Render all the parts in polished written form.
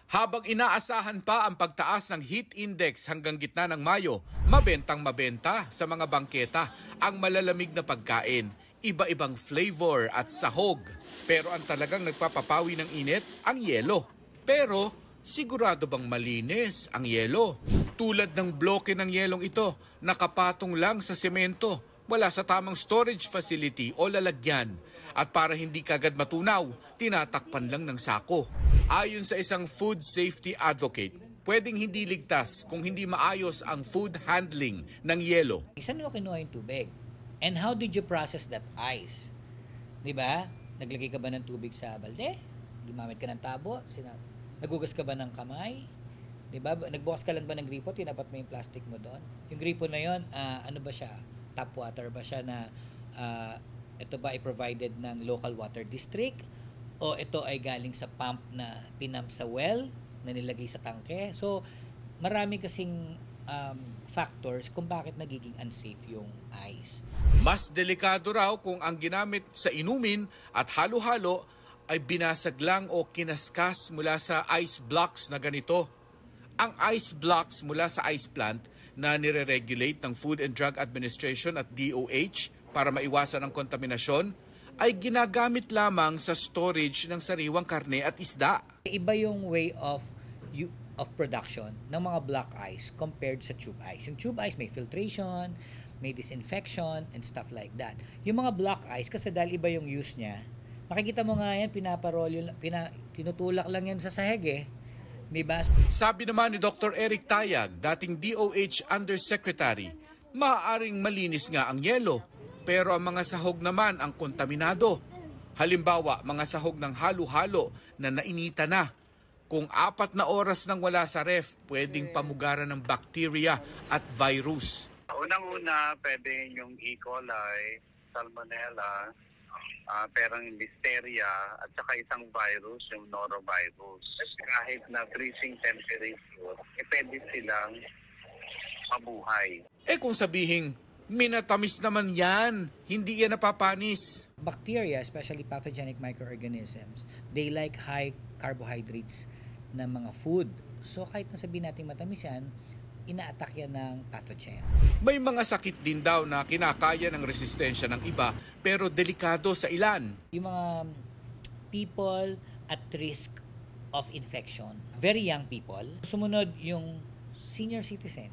Habang inaasahan pa ang pagtaas ng heat index hanggang gitna ng Mayo, mabentang mabenta sa mga bangketa ang malalamig na pagkain, iba-ibang flavor at sahog. Pero ang talagang nagpapapawi ng init, ang yelo. Pero sigurado bang malinis ang yelo? Tulad ng bloke ng yelong ito, nakapatong lang sa semento, wala sa tamang storage facility o lalagyan. At para hindi kagad matunaw, tinatakpan lang ng sako. Ayon sa isang food safety advocate, pwedeng hindi ligtas kung hindi maayos ang food handling ng yelo. Saan mo kinuha yung tubig? And how did you process that ice? Diba? Naglagay ka ba ng tubig sa balde? Gumamit ka ng tabo? Nagugas ka ba ng kamay? Diba? Nagbukas ka lang ba ng gripo? Tinapat mo yung plastic mo doon? Yung gripo na yon, ano ba siya? Tap water ba siya na ito ba ay provided ng local water district? O ito ay galing sa pump na pinump sa well na nilagay sa tangke? So, marami kasing factors kung bakit nagiging unsafe yung ice. Mas delikado raw kung ang ginamit sa inumin at halo-halo ay binasag lang o kinaskas mula sa ice blocks na ganito. Ang ice blocks mula sa ice plant na nire-regulate ng Food and Drug Administration at DOH para maiwasan ang kontaminasyon ay ginagamit lamang sa storage ng sariwang karne at isda. Iba yung way of production ng mga block ice compared sa tube ice. Yung tube ice may filtration, may disinfection, and stuff like that. Yung mga block ice, kasi dahil iba yung use niya, makikita mo nga yan, tinutulak lang yan sa sahig eh. Diba? Sabi naman ni Dr. Eric Tayag, dating DOH Undersecretary, maaaring malinis nga ang yelo, pero ang mga sahog naman ang kontaminado. Halimbawa, mga sahog ng halo-halo na nainita na. Kung 4 na oras nang wala sa ref, pwedeng pamugaran ng bacteria at virus. Unang-una, pwede yung E. coli, salmonella, perang listeria, at saka isang virus, yung norovirus. Kahit na freezing temperature, pwede silang mabuhay. Kung sabihin, minatamis naman yan, hindi yan napapanis. Bacteria, especially pathogenic microorganisms, they like high carbohydrates na mga food. So kahit nasabihin natin matamis yan, ina-attack yan ng pathogen. May mga sakit din daw na kinakaya ng resistensya ng iba pero delikado sa ilan. Yung mga people at risk of infection, very young people. Sumunod yung senior citizen.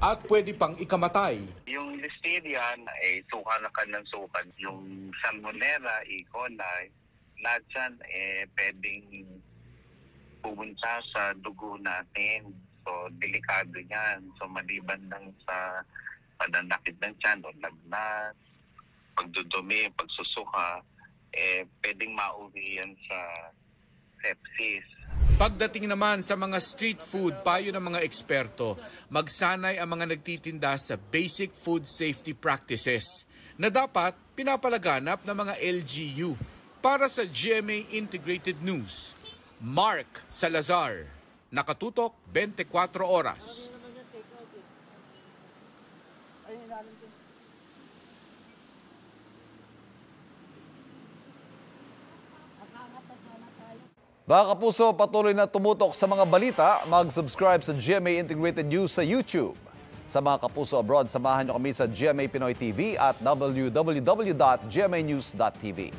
At pwede pang ikamatay. Yung listeria ay suka ng suka. Yung salmonella, E. coli, lahat yan pwedeng pumunta sa dugo natin. So, delikado yan. So, maliban lang sa pananakit ng tiyan o lagnat, pagdudumi, pagsusuka, pwedeng mauwi yan sa sepsis. Pagdating naman sa mga street food, payo ng mga eksperto, magsanay ang mga nagtitinda sa basic food safety practices na dapat pinapalaganap ng mga LGU. Para sa GMA Integrated News, Mark Salazar, nakatutok 24 oras. Mga kapuso, patuloy na tumutok sa mga balita, mag-subscribe sa GMA Integrated News sa YouTube. Sa mga kapuso abroad, samahan niyo kami sa GMA Pinoy TV at www.gmanews.tv.